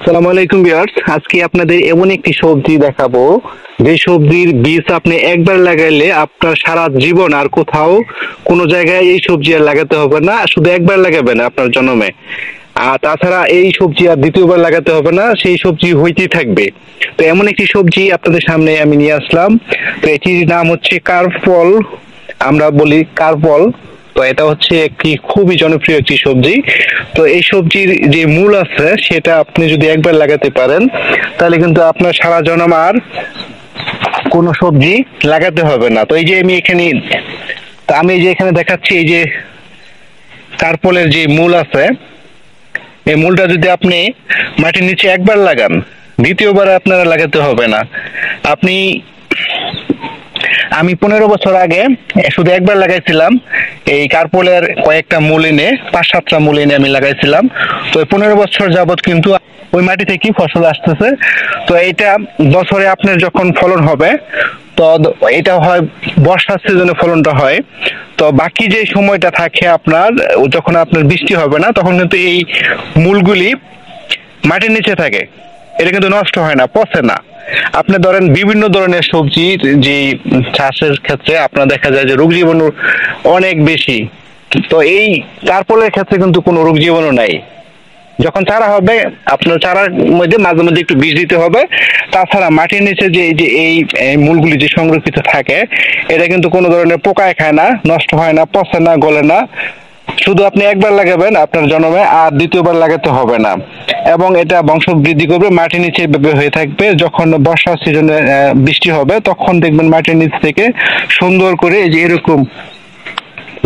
সালাম আলাইকুম ভিউয়ার্স, আজকে আপনাদের এমন একটি সবজি দেখাবো যে সবজির বীজ আপনি একবার লাগাইলে আপনার সারা জীবন আর কোথাও কোনো জায়গায় এই সবজি আর লাগাতে হবে না, শুধু একবার লাগাবেন আপনার জন্মে। আর তাছাড়া এই সবজি আর দ্বিতীয়বার লাগাতে হবে না, সেই সবজি হইতেই থাকবে। তো এমন একটি সবজি আপনাদের সামনে আমি নিয়ে আসলাম। তো এটির নাম হচ্ছে কারফল, আমরা বলি কারফল। তো এটা হচ্ছে একটি খুবই জনপ্রিয় একটি সবজি। তো এই সবজির যে মূল আছে সেটা আপনি যদি একবার লাগাতে পারেন তাহলে কিন্তু আপনার সারা জনম আর কোনো সবজি লাগাতে হবে না। তো এই যে আমি এই যে এখানে দেখাচ্ছি, এই যে কারপলের যে মূল আছে, এই মূলটা যদি আপনি মাটির নিচে একবার লাগান, দ্বিতীয়বার আপনারা লাগাতে হবে না। আপনি আমি 15 বছর আগে শুধু একবার লাগাইছিলাম এই কার্পলের কয়েকটা মূল এনে, 5-7টা মূল এনে আমি লাগাইছিলাম। তো 15 বছর যাবত কিন্তু ওই মাটি থেকেই ফসল আসতেছে। তো এইটা বছরে আপনার যখন ফলন হবে, তো এটা হয় বর্ষার সিজনে ফলনটা হয়। তো বাকি যে সময়টা থাকে আপনার, যখন আপনার বৃষ্টি হবে না, তখন কিন্তু এই মূলগুলি মাটির নিচে থাকে। এটা কিন্তু নষ্ট হয় না, পচে না। আপনি ধরেন বিভিন্ন ধরনের সবজি যে চাষের ক্ষেত্রে আপনার দেখা যায় যে রোগ জীবাণু অনেক বেশি। তো এই কার্পলের ক্ষেত্রে কিন্তু কোনো রোগ জীবাণু নাই। যখন চারা হবে, আপনার চারার মধ্যে মাঝে মধ্যে একটু বীজ দিতে হবে। তাছাড়া মাটির নিচে এই মূলগুলি যে সংরক্ষিত থাকে, এটা কিন্তু কোনো ধরনের পোকায় খায় না, নষ্ট হয় না, পচে না, গলে না। শুধু আপনি একবার লাগাবেন আপনার জন্মে, আর দ্বিতীয়বার লাগাতে হবে না। এবং এটা বংশ বৃদ্ধি করবে, মাটির নিচে হয়ে থাকবে। যখন বর্ষার সিজনে বৃষ্টি হবে, তখন দেখবেন মাটির নিচ থেকে সুন্দর করে এই যে এরকম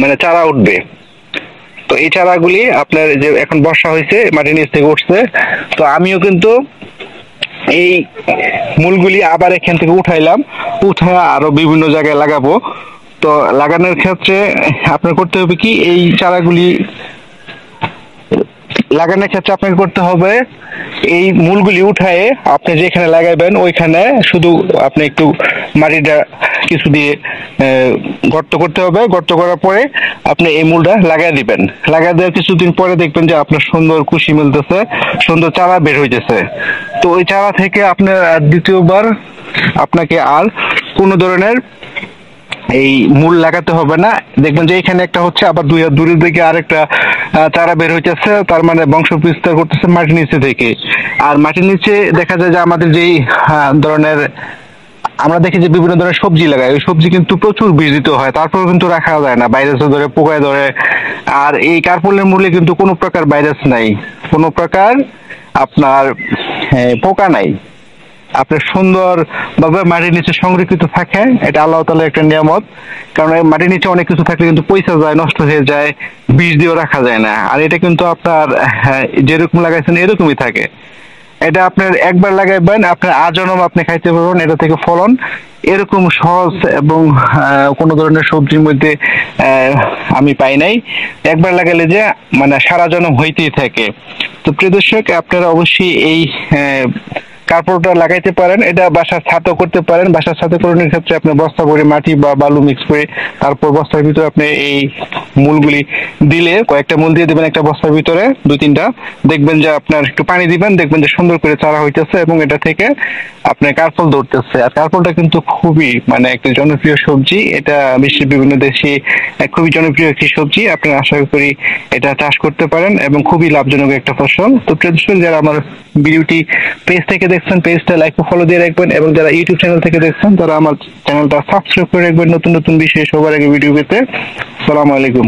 মানে চারা উঠবে। তো এই চারাগুলি আপনার যে এখন বর্ষা হয়েছে, মাটির নিচ থেকে উঠছে। তো আমিও কিন্তু এই মূলগুলি আবার এখান থেকে উঠাইলাম, উঠে আরো বিভিন্ন জায়গায় লাগাবো। তো লাগানোর ক্ষেত্রে আপনার করতে হবে কি, এই চারাগুলি লাগানোর ক্ষেত্রে আপনাকে করতে হবে এই মূলগুলি উঠায়ে আপনি যেখানে লাগাবেন ওইখানে শুধু আপনি একটু মাটিটা কিছু দিয়ে গর্ত করতে হবে। গর্ত করার পরে আপনি এই মূলটা লাগাই দিবেন। লাগাই দেওয়ার কিছুদিন পরে দেখবেন যে আপনার সুন্দর কুশি মিলতেছে, সুন্দর চারা বের হইতেছে। তো ওই চারা থেকে আপনার দ্বিতীয়বার আপনাকে আর কোনো ধরনের এই মূল লাগাতে হবে না। দেখবেন যে এখানে একটা হচ্ছে, আবার দূরের দিকে আরেকটা চারা বের হইতেছে, তার মানে বংশ বিস্তার করতেছে মাটির নিচে থেকে। আর মাটির নিচে দেখা যায় যে আমাদের যেই ধরনের আমরা দেখি যে বিভিন্ন ধরনের সবজি লাগায়, ওই সবজি কিন্তু প্রচুর বীজ দিতে হয়, তারপরেও কিন্তু রাখা যায় না, ভাইরাস ধরে, পোকায় ধরে। আর এই কার্পলের মূলে কিন্তু কোনো প্রকার ভাইরাস নাই, কোনো প্রকার আপনার পোকা নাই। আপনার সুন্দর ভাবে মাটির নিচে সংরক্ষিত থাকে। এটা আল্লাহ তাআলার একটা নিয়ামত। কারণ মাটির নিচে অনেক কিছু থাকলে কিন্তু পয়সা যায়, নষ্ট হয়ে যায়, বীজ দিয়েও রাখা যায় না। আর এটা কিন্তু আপনার যেরকম লাগাইছেন এরকমই থাকে। এটা আপনার একবার লাগাইবেন, আপনার আজন্ম আপনি খাইতে পারবেন এটা থেকে ফলন। এরকম সহজ এবং কোনো ধরনের সবজির মধ্যে আমি পাই নাই। একবার লাগালে যে মানে সারা জন্ম হইতেই থাকে। তো প্রিয় দর্শক, আপনারা অবশ্যই এই কার্পলটা লাগাইতে পারেন। এটা বাসার ছাদও করতে পারেন। বাসার ছাদে করানোর ক্ষেত্রে আপনি বস্তা করে মাটি বা বালু মিক্স করে তারপর বস্তার ভিতরে আপনি এই মূলগুলি দিলে, কয়েকটা মূল দিয়ে দেবেন একটা বস্তার ভিতরে, 2-3টা। দেখবেন যে আপনার একটু পানি দিবেন, দেখবেন যে সুন্দর করে চারা হইতেছে এবং এটা থেকে আপনার কার্পল ধরতেছে। আর কার্পলটা কিন্তু খুবই মানে একটা জনপ্রিয় সবজি। এটা বিশ্বের বিভিন্ন দেশে খুবই জনপ্রিয় একটি সবজি। আপনারা আশা করি এটা চাষ করতে পারেন এবং খুবই লাভজনক একটা ফসল। তো প্রিয় দর্শক, যারা আমার ভিডিওটি পেজ থেকে দেখছেন, পেজটা লাইক ও ফলো দিয়ে রাখবেন, এবং যারা ইউটিউব চ্যানেল থেকে দেখছেন তারা আমার চ্যানেলটা সাবস্ক্রাইব করে রাখবেন নতুন নতুন বিষয়ে সবার আগে ভিডিও পেতে। আসসালামু আলাইকুম।